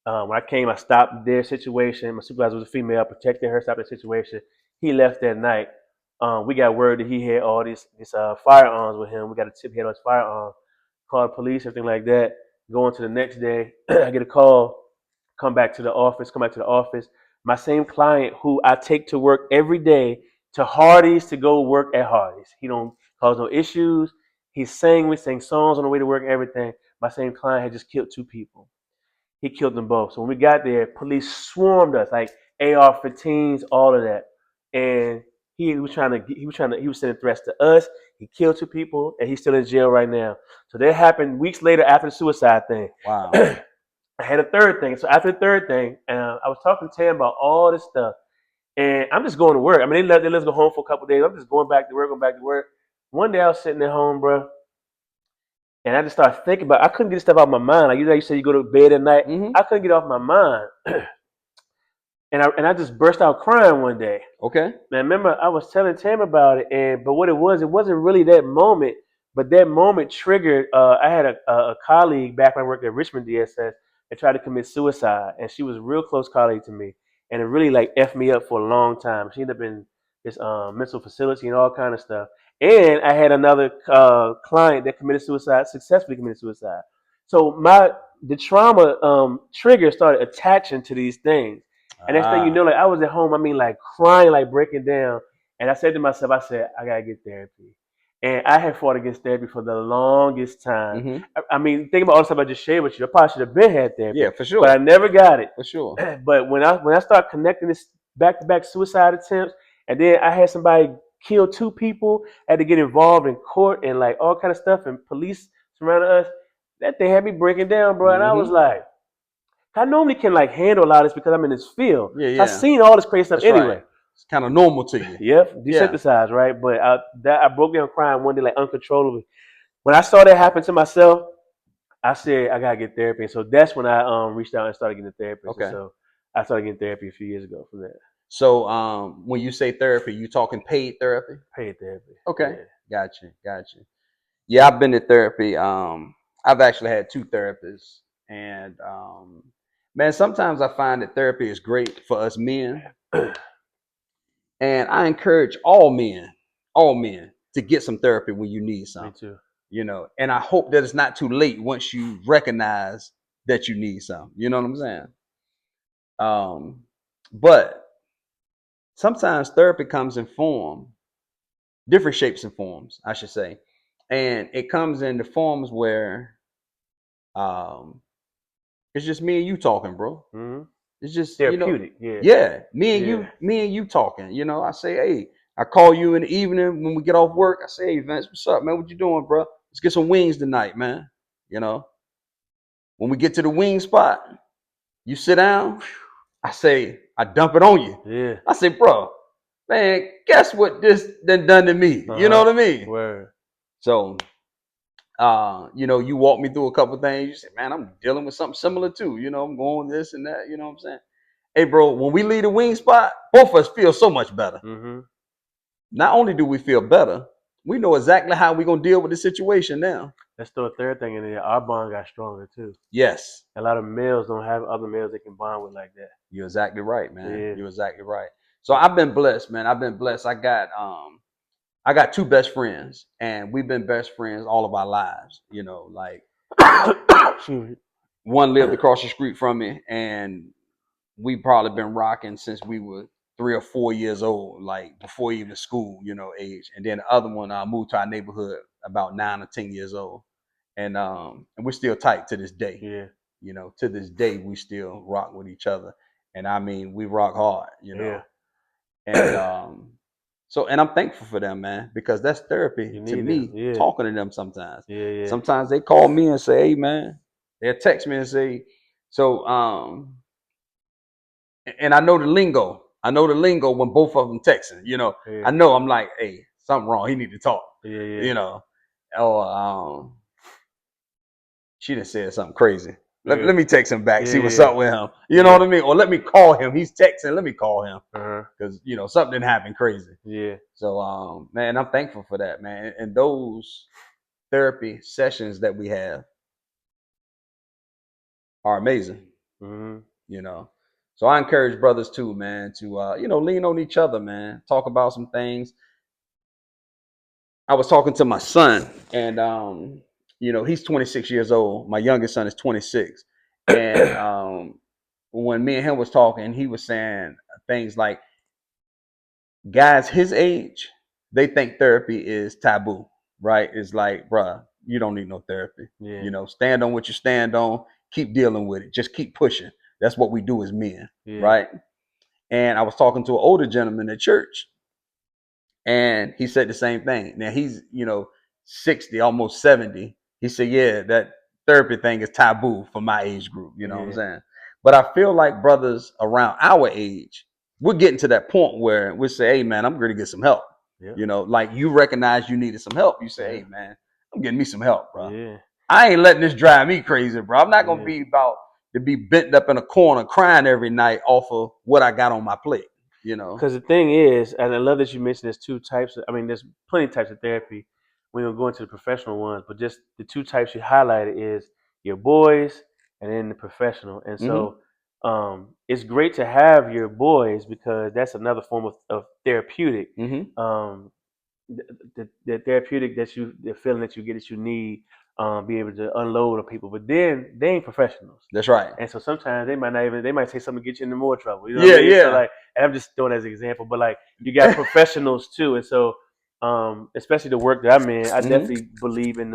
Speaker 1: When I came, I stopped their situation. My supervisor was a female, I protected her, stopped the situation. He left that night. We got word that he had all these firearms with him. We got a tip he had all his firearms. Called the police, everything like that. Going to the next day, I get a call. Come back to the office. Come back to the office. My same client who I take to work every day to Hardee's to go work at Hardee's. He don't cause no issues. We sang songs on the way to work, everything. My same client had just killed two people. He killed them both. So when we got there, police swarmed us, like AR-15s, all of that. And he was sending threats to us. He killed two people, and he's still in jail right now. So that happened weeks later after the suicide thing.
Speaker 2: Wow.
Speaker 1: I had a third thing. So after the third thing, I was talking to Tam about all this stuff, and I'm just going to work. I mean, they let us go home for a couple of days. I'm just going back to work, going back to work. One day I was sitting at home, bro, and I just started thinking about. I couldn't get this stuff out of my mind. Like you said, you go to bed at night.
Speaker 2: Mm-hmm.
Speaker 1: I couldn't get it off my mind, and I just burst out crying one day.
Speaker 2: Okay.
Speaker 1: And I remember I was telling Tam about it, and but what it wasn't really that moment, but that moment triggered. I had a colleague back when I worked at Richmond DSS that tried to commit suicide, and she was a real close colleague to me, and it really like effed me up for a long time. She ended up in this mental facility and all kind of stuff. And I had another client that committed suicide, successfully committed suicide. So the trauma trigger started attaching to these things. And next thing you know,
Speaker 2: Ah.
Speaker 1: like I was at home, I mean, like crying, like breaking down. And I said to myself, I said, I gotta get therapy. And I had fought against therapy for the longest time.
Speaker 2: Mm-hmm.
Speaker 1: I mean, think about all the stuff I just shared with you. I probably should have been had therapy,
Speaker 2: Yeah, for
Speaker 1: but I
Speaker 2: sure.
Speaker 1: never got it.
Speaker 2: For sure.
Speaker 1: But when I started connecting this back to back suicide attempts, and then I had somebody kill two people, had to get involved in court and like all kind of stuff, and police surrounded us. That thing had me breaking down, bro. And I was
Speaker 2: Mm-hmm.
Speaker 1: like, I normally can like handle a lot of this because I'm in this field.
Speaker 2: Yeah,
Speaker 1: So I've
Speaker 2: yeah.
Speaker 1: seen all this crazy stuff
Speaker 2: That's right.
Speaker 1: anyway.
Speaker 2: It's kind of normal to you.
Speaker 1: Yep,
Speaker 2: Yeah.
Speaker 1: desensitized, right? But I broke down crying one day like uncontrollably. When I saw that happen to myself, I said I gotta get therapy. And so that's when I reached out and started getting a therapist. And
Speaker 2: Okay.
Speaker 1: so I started getting therapy a few years ago from that.
Speaker 2: So when you say therapy, you talking paid therapy?
Speaker 1: Paid therapy.
Speaker 2: Okay.
Speaker 1: Yeah.
Speaker 2: Gotcha. Gotcha. Yeah, I've been to therapy. I've actually had two therapists, And man, sometimes I find that therapy is great for us men, and I encourage all men, to get some therapy when you need
Speaker 1: Me
Speaker 2: some.
Speaker 1: too.
Speaker 2: And I hope that it's not too late once you recognize that you need some. You know what I'm saying? But sometimes therapy comes in different shapes and forms, I should say, and it comes in the forms where um, it's just me and you talking, bro.
Speaker 1: Hmm.
Speaker 2: It's just,
Speaker 1: Therapeutic. Yeah.
Speaker 2: yeah,
Speaker 1: Yeah.
Speaker 2: me and you talking. I say, hey, I call you in the evening when we get off work. I say, hey, Vince, what's up, man? What you doing, bro? Let's get some wings tonight, man. You know, when we get to the wing spot, you sit down. I say, I dump it on you.
Speaker 1: Yeah.
Speaker 2: I say, bro, man, guess what this done to me?
Speaker 1: Uh
Speaker 2: You know
Speaker 1: huh.
Speaker 2: what I mean?
Speaker 1: Word.
Speaker 2: So, you walk me through a couple things. You say, man, I'm dealing with something similar too. I'm going this and that. You know what I'm saying? Hey, bro, when we leave the wing spot, both of us feel so much better.
Speaker 1: Hmm.
Speaker 2: Not only do we feel better, we know exactly how we're gonna deal with the situation now.
Speaker 1: Let's throw a third thing in there. Our bond got stronger too.
Speaker 2: Yes,
Speaker 1: A lot of males don't have other males they can bond with like that.
Speaker 2: you're exactly right, man.
Speaker 1: Yeah.
Speaker 2: You're exactly right. So I've been blessed, man. I've been blessed. I got two best friends, and we've been best friends all of our lives. Like one lived across the street from me, and we probably been rocking since we were 3 or 4 years old, like before even school, age. And then the other one moved to our neighborhood about 9 or 10 years old, and we're still tight to this day.
Speaker 1: Yeah.
Speaker 2: To this day, we still rock with each other, and I mean, we rock hard.
Speaker 1: Yeah.
Speaker 2: And and I'm thankful for them, man, because that's therapy
Speaker 1: You
Speaker 2: to
Speaker 1: need them.
Speaker 2: me.
Speaker 1: Yeah.
Speaker 2: Talking to them sometimes.
Speaker 1: Yeah. Yeah.
Speaker 2: Sometimes they call me and say, "Hey, man," they'll text me and say, "So, and I know the lingo. I know the lingo when both of them texting.
Speaker 1: Yeah.
Speaker 2: I know I'm like, hey, something wrong. He need to talk.
Speaker 1: Yeah. Yeah.
Speaker 2: You know, or she done said something crazy. Let,
Speaker 1: Yeah.
Speaker 2: let me text him back,
Speaker 1: Yeah.
Speaker 2: see what's
Speaker 1: Yeah.
Speaker 2: up with him. You know
Speaker 1: Yeah.
Speaker 2: what I mean? Or let me call him. He's texting. Let me call him
Speaker 1: Uh-huh.
Speaker 2: because something didn't happen crazy.
Speaker 1: Yeah.
Speaker 2: So, man, I'm thankful for that, man. And those therapy sessions that we have are amazing.
Speaker 1: Hmm.
Speaker 2: You know, so I encourage brothers too, man, to lean on each other, man. Talk about some things. I was talking to my son, and he's 26 years old. My youngest son is 26, and when me and him was talking, he was saying things like, guys his age, they think therapy is taboo, right? It's like, bruh, you don't need no therapy.
Speaker 1: Yeah.
Speaker 2: Stand on what you stand on. Keep dealing with it. Just keep pushing. That's what we do as men,
Speaker 1: Yeah.
Speaker 2: right? And I was talking to an older gentleman at church, and he said the same thing. Now he's 60, almost 70. He said, yeah, that therapy thing is taboo for my age group. You know what I'm
Speaker 1: Yeah.
Speaker 2: saying? But I feel like brothers around our age, we're getting to that point where we say, hey man, I'm going to get some help.
Speaker 1: Yeah.
Speaker 2: Like you recognize you needed some help. You say,
Speaker 1: Yeah.
Speaker 2: hey man, I'm getting me some help, bro.
Speaker 1: Yeah.
Speaker 2: I ain't letting this drive me crazy, bro. I'm not gonna
Speaker 1: Yeah.
Speaker 2: be about to be bent up in a corner crying every night off of what I got on my plate. You know.
Speaker 1: Because the thing is, and I love that you mentioned there's two types. I mean, there's plenty of types of therapy. We don't go into the professional ones, but just the two types you highlighted is your boys and then the professional. And
Speaker 2: Mm-hmm.
Speaker 1: so it's great to have your boys because that's another form of therapeutic.
Speaker 2: Mm-hmm.
Speaker 1: Um, the therapeutic the feeling that you get that you need, be able to unload on people. But then they ain't professionals,
Speaker 2: That's right.
Speaker 1: and so sometimes they might say something to get you into more trouble. You know what
Speaker 2: Yeah,
Speaker 1: I mean? So
Speaker 2: yeah.
Speaker 1: like, and I'm just throwing that as an example, but like you got professionals too, and so especially the work that I'm in, I
Speaker 2: Mm-hmm.
Speaker 1: definitely believe in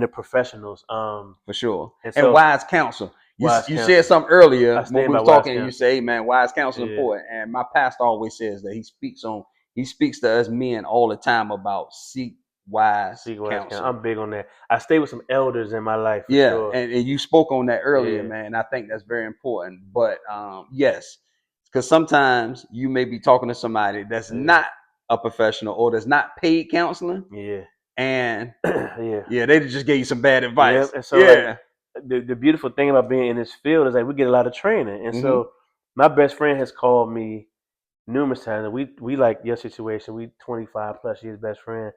Speaker 1: the professionals.
Speaker 2: For sure.
Speaker 1: And
Speaker 2: And
Speaker 1: so
Speaker 2: wise counsel. You
Speaker 1: wise
Speaker 2: you said
Speaker 1: counsel,
Speaker 2: something earlier
Speaker 1: I
Speaker 2: when
Speaker 1: stand
Speaker 2: we
Speaker 1: by
Speaker 2: was
Speaker 1: wise
Speaker 2: talking, and you
Speaker 1: counsel.
Speaker 2: say, hey man, wise counsel is
Speaker 1: Yeah,
Speaker 2: important. And my pastor always says that he speaks to us men all the time about seek wise
Speaker 1: seek wise counsel.
Speaker 2: counsel.
Speaker 1: I'm big on that. I stay with some elders in my life for
Speaker 2: Yeah,
Speaker 1: sure.
Speaker 2: and you spoke on that earlier,
Speaker 1: Yeah,
Speaker 2: man. I think that's very important. But yes, because sometimes you may be talking to somebody that's
Speaker 1: yeah,
Speaker 2: not a professional or that's not paid counseling,
Speaker 1: yeah,
Speaker 2: and
Speaker 1: yeah.
Speaker 2: yeah, they just gave you some bad
Speaker 1: Yep.
Speaker 2: advice.
Speaker 1: And so like
Speaker 2: Yeah.
Speaker 1: the beautiful thing about being in this field is like we get a lot of training. And
Speaker 2: Mm-hmm.
Speaker 1: so my best friend has called me numerous times. And we like your situation. We 25 plus years best friend,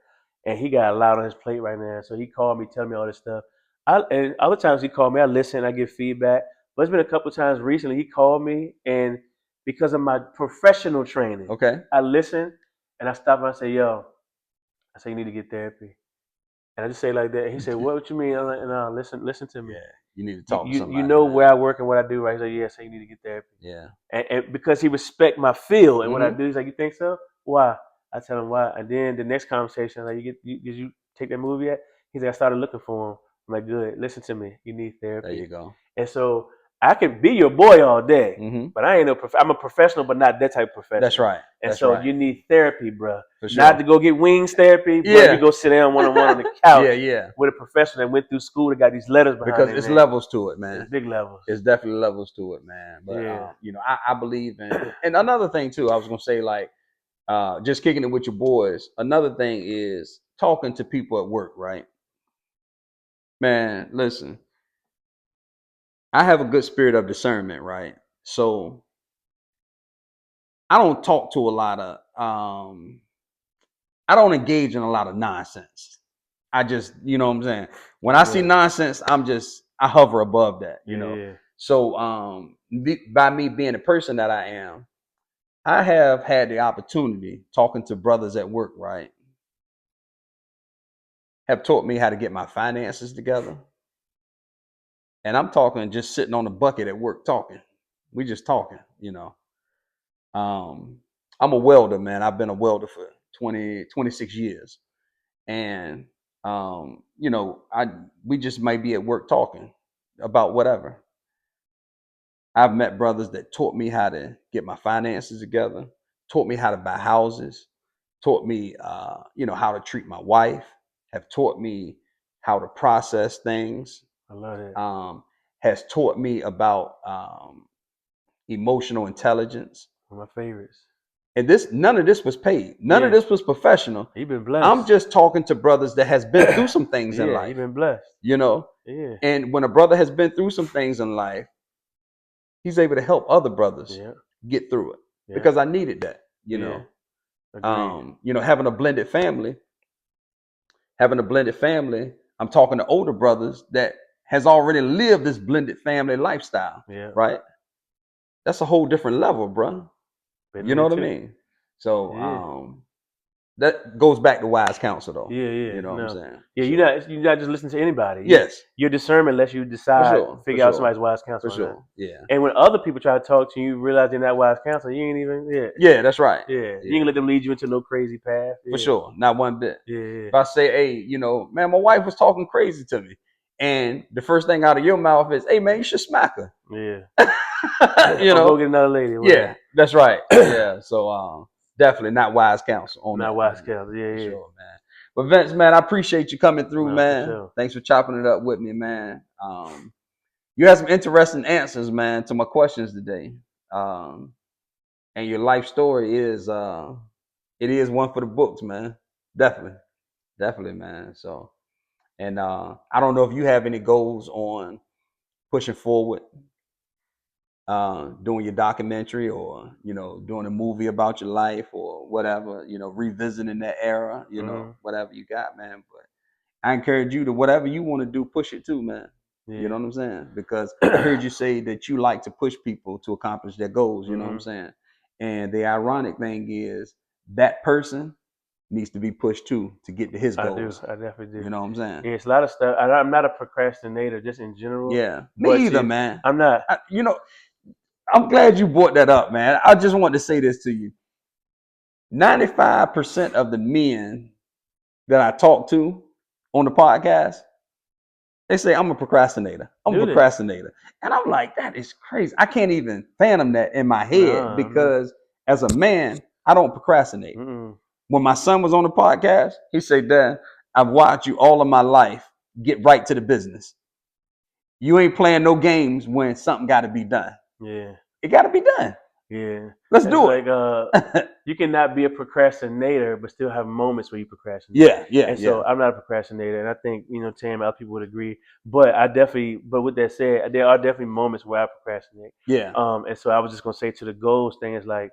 Speaker 1: and he got a lot on his plate right now. So he called me, telling me all this stuff. And other times he called me, I listen, I give feedback. But it's been a couple of times recently he called me, and because of my professional training,
Speaker 2: Okay.
Speaker 1: I listen and I stop and I say, "Yo," I say, "You need to get therapy." And I just say it like that. He said, "What you mean?" I'm like, "No, listen to me.
Speaker 2: Yeah. You need to
Speaker 1: You
Speaker 2: talk to
Speaker 1: you
Speaker 2: somebody,
Speaker 1: know
Speaker 2: man.
Speaker 1: where I work and what I do, right?" He said, "Yeah." So you need to get therapy.
Speaker 2: Yeah.
Speaker 1: And because he respect my field and what I
Speaker 2: Mm-hmm.
Speaker 1: do, he's like, "You think so? Why?" I tell him why. And then the next conversation, like, did you take that movie yet?" He's like, "I started looking for him." I'm like, "Good. Listen to me. You need
Speaker 2: There
Speaker 1: therapy."
Speaker 2: you go.
Speaker 1: And so I could be your boy all day,
Speaker 2: Mm-hmm.
Speaker 1: but I ain't no. I'm a professional, but not that type of
Speaker 2: That's
Speaker 1: professional.
Speaker 2: right.
Speaker 1: And
Speaker 2: That's
Speaker 1: so
Speaker 2: right.
Speaker 1: you need therapy, bro.
Speaker 2: For
Speaker 1: Not
Speaker 2: sure.
Speaker 1: to go get wings therapy, but you
Speaker 2: Yeah.
Speaker 1: go sit down one on one on the couch
Speaker 2: Yeah, yeah.
Speaker 1: with a professional that went through school that got these letters behind
Speaker 2: Because
Speaker 1: their
Speaker 2: it's
Speaker 1: name.
Speaker 2: levels to it,
Speaker 1: It's
Speaker 2: man.
Speaker 1: big levels.
Speaker 2: It's definitely levels to it, man. But
Speaker 1: Yeah.
Speaker 2: I believe in, and another thing too, I was gonna say, like, just kicking it with your boys. Another thing is talking to people at work, right? Man, listen, I have a good spirit of discernment, right? So I don't talk to a lot of I don't engage in a lot of nonsense. I just, you know what I'm saying? When I see
Speaker 1: Yeah.
Speaker 2: nonsense, I hover above that.
Speaker 1: Yeah.
Speaker 2: So by me being the person that I am, I have had the opportunity talking to brothers at work, right? Have taught me how to get my finances together. And I'm talking just sitting on the bucket at work talking. We just talking. Um, I'm a welder, man. I've been a welder for 26 years. And I we just might be at work talking about whatever. I've met brothers that taught me how to get my finances together, taught me how to buy houses, taught me how to treat my wife, have taught me how to process things,
Speaker 1: I love it.
Speaker 2: um, has taught me about emotional intelligence.
Speaker 1: One of my favorites.
Speaker 2: And none of this was paid. None of
Speaker 1: Yeah.
Speaker 2: this was professional.
Speaker 1: He been
Speaker 2: I'm
Speaker 1: blessed.
Speaker 2: just talking to brothers that has been through some things in
Speaker 1: Yeah, he
Speaker 2: life,
Speaker 1: been blessed.
Speaker 2: you know.
Speaker 1: Yeah.
Speaker 2: And when a brother has been through some things in life, he's able to help other brothers
Speaker 1: Yeah.
Speaker 2: get through it
Speaker 1: Yeah.
Speaker 2: because I needed that,
Speaker 1: Yeah. Agreed.
Speaker 2: having a blended family, I'm talking to older brothers that has already lived this blended family lifestyle,
Speaker 1: Yeah.
Speaker 2: right? That's a whole different level, bro.
Speaker 1: Been
Speaker 2: You know
Speaker 1: there
Speaker 2: what I
Speaker 1: too.
Speaker 2: mean? So
Speaker 1: Yeah.
Speaker 2: that goes back to wise counsel, though.
Speaker 1: Yeah, yeah.
Speaker 2: You know what I'm
Speaker 1: No.
Speaker 2: saying? For
Speaker 1: Yeah,
Speaker 2: sure.
Speaker 1: you're not just listening to anybody.
Speaker 2: Yes,
Speaker 1: Your discernment lets you
Speaker 2: for
Speaker 1: decide,
Speaker 2: sure, for
Speaker 1: figure out
Speaker 2: sure,
Speaker 1: somebody's wise
Speaker 2: for
Speaker 1: counsel or not.
Speaker 2: sure. Yeah,
Speaker 1: And when other people try to talk to you, you realize they're not wise counsel. You ain't even
Speaker 2: yeah, that's right.
Speaker 1: yeah. You ain't
Speaker 2: Yeah,
Speaker 1: let them lead you into no crazy path.
Speaker 2: for
Speaker 1: Yeah.
Speaker 2: sure. Not one bit.
Speaker 1: Yeah.
Speaker 2: If I say, hey, man, my wife was talking crazy to me, and the first thing out of your mouth is, hey, man, you should smack her.
Speaker 1: Yeah.
Speaker 2: you
Speaker 1: Or go
Speaker 2: know?
Speaker 1: get another lady,
Speaker 2: Yeah,
Speaker 1: whatever.
Speaker 2: that's right. Yeah. So definitely not wise counsel on
Speaker 1: Not
Speaker 2: that,
Speaker 1: wise
Speaker 2: man.
Speaker 1: counsel. Yeah,
Speaker 2: For
Speaker 1: yeah.
Speaker 2: sure, man. But Vince, man, I appreciate you coming through,
Speaker 1: No, for
Speaker 2: man.
Speaker 1: sure.
Speaker 2: Thanks for chopping it up with me, man. You had some interesting answers, man, to my questions today. Um, and your life story it is one for the books, man. Definitely. Definitely, man. So and I don't know if you have any goals on pushing forward, doing your documentary or doing a movie about your life or whatever, revisiting that era,
Speaker 1: Hmm.
Speaker 2: whatever you got, man. But I encourage you to whatever you want to do, push it too, man. You
Speaker 1: Yeah.
Speaker 2: know what I'm saying? Because I heard you say that you like to push people to accomplish their goals. You know what I'm
Speaker 1: Hmm.
Speaker 2: saying? And the ironic thing is that person needs to be pushed too to get to his
Speaker 1: I do.
Speaker 2: goals.
Speaker 1: I definitely do.
Speaker 2: You know what I'm saying?
Speaker 1: Yeah, it's a lot of stuff. I'm not a procrastinator, just in general.
Speaker 2: Yeah, me
Speaker 1: But
Speaker 2: either,
Speaker 1: see,
Speaker 2: man.
Speaker 1: I'm not.
Speaker 2: I'm glad you brought that up, man. I just want to say this to you. 95% of the men that I talk to on the podcast, they say I'm a procrastinator. I'm a
Speaker 1: Do they?
Speaker 2: procrastinator. And I'm like, that is crazy. I can't even fathom that in my
Speaker 1: No,
Speaker 2: head
Speaker 1: I'm not.
Speaker 2: because as a man, I don't procrastinate.
Speaker 1: Mm-mm.
Speaker 2: When my son was on the podcast, he said, Dad, I've watched you all of my life. Get right to the business. You ain't playing no games when something got to be done.
Speaker 1: Yeah.
Speaker 2: It got to be done.
Speaker 1: Yeah.
Speaker 2: Let's
Speaker 1: It's
Speaker 2: do
Speaker 1: like
Speaker 2: it.
Speaker 1: you cannot be a procrastinator but still have moments where you procrastinate.
Speaker 2: Yeah, yeah,
Speaker 1: And
Speaker 2: yeah.
Speaker 1: so I'm not a procrastinator, and I think Tam, other people would agree. But with that said, there are definitely moments where I procrastinate.
Speaker 2: Yeah.
Speaker 1: And so I was just gonna say to the goals thing is like,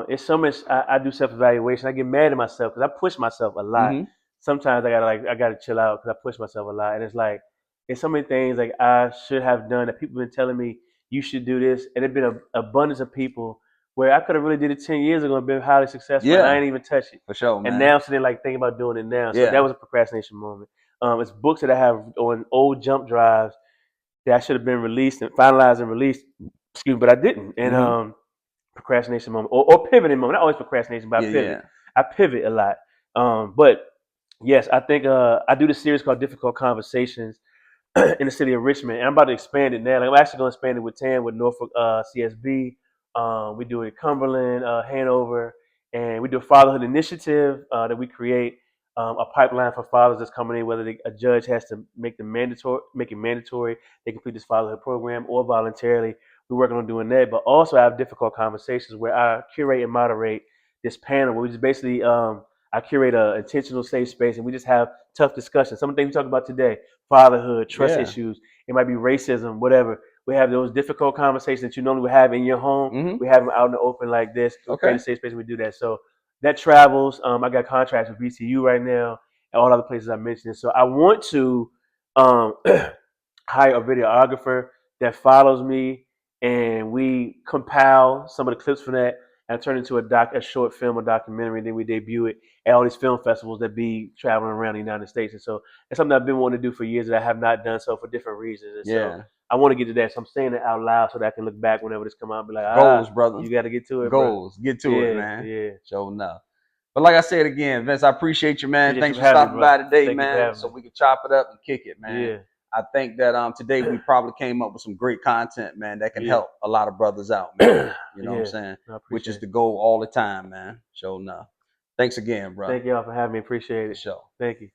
Speaker 1: it's so much. I do self evaluation. I get mad at myself because I push myself a lot.
Speaker 2: Mm-hmm.
Speaker 1: Sometimes I gotta chill out because I push myself a lot, and it's like and so many things like I should have done that people have been telling me you should do this, and there's been an abundance of people where I could have really did it 10 years ago and been highly successful, and I
Speaker 2: Yeah,
Speaker 1: ain't even touch it.
Speaker 2: for sure,
Speaker 1: And
Speaker 2: man.
Speaker 1: now I'm sitting like thinking about doing it now. So that
Speaker 2: Yeah.
Speaker 1: was a procrastination moment. It's books that I have on old jump drives that should have been released and finalized and released. Excuse me, but I didn't. And
Speaker 2: Hmm.
Speaker 1: procrastination moment or pivoting moment. Not always procrastination, but
Speaker 2: Yeah,
Speaker 1: I pivot.
Speaker 2: yeah.
Speaker 1: I pivot a lot. But yes, I think I do this series called Difficult Conversations in the city of Richmond. And I'm about to expand it now. Like, I'm actually going to expand it with Tam, with Norfolk CSB. We do it in Cumberland, Hanover, and we do a fatherhood initiative that we create a pipeline for fathers that's coming in. Whether a judge has to make it mandatory, they complete this fatherhood program, or voluntarily. We're working on doing that, but also I have difficult conversations where I curate and moderate this panel where we just basically I curate an intentional safe space and we just have tough discussions. Some of the things we talked about today: fatherhood, trust
Speaker 2: Yeah.
Speaker 1: issues. It might be racism, whatever. We have those difficult conversations that you normally would have in your home.
Speaker 2: Hmm.
Speaker 1: We have them out in the open like this. We create a
Speaker 2: Okay.
Speaker 1: safe space and we do that. So that travels. I got contracts with VCU right now and all other places I mentioned. So I want to um, hire a videographer that follows me and we compile some of the clips from that and turn it into a short film, a documentary. And then we debut it at all these film festivals that be traveling around the United States. And so it's something I've been wanting to do for years that I have not done so for different reasons. And so
Speaker 2: Yeah.
Speaker 1: I want to get to that. So I'm saying it out loud so that I can look back whenever this come out and be like,
Speaker 2: Goals, brother.
Speaker 1: you got to get to it, bro.
Speaker 2: Goals. Get to it,
Speaker 1: Yeah,
Speaker 2: man.
Speaker 1: yeah.
Speaker 2: Show enough. But like I said again, Vince, I appreciate you, man.
Speaker 1: Appreciate you
Speaker 2: Thanks
Speaker 1: for
Speaker 2: for
Speaker 1: having me,
Speaker 2: stopping
Speaker 1: bro.
Speaker 2: by today,
Speaker 1: Thank you for
Speaker 2: man.
Speaker 1: having
Speaker 2: So
Speaker 1: me.
Speaker 2: we can chop it up and kick it, man.
Speaker 1: Yeah,
Speaker 2: I think that today we probably came up with some great content, man, that can
Speaker 1: yeah,
Speaker 2: help a lot of brothers out, man. You know what I'm
Speaker 1: yeah.
Speaker 2: saying?
Speaker 1: I
Speaker 2: Which
Speaker 1: appreciate
Speaker 2: is
Speaker 1: it.
Speaker 2: the goal all the time, man. Show enough. Thanks again, bro.
Speaker 1: Thank y'all for having me. Appreciate
Speaker 2: For
Speaker 1: it.
Speaker 2: sure.
Speaker 1: Thank you.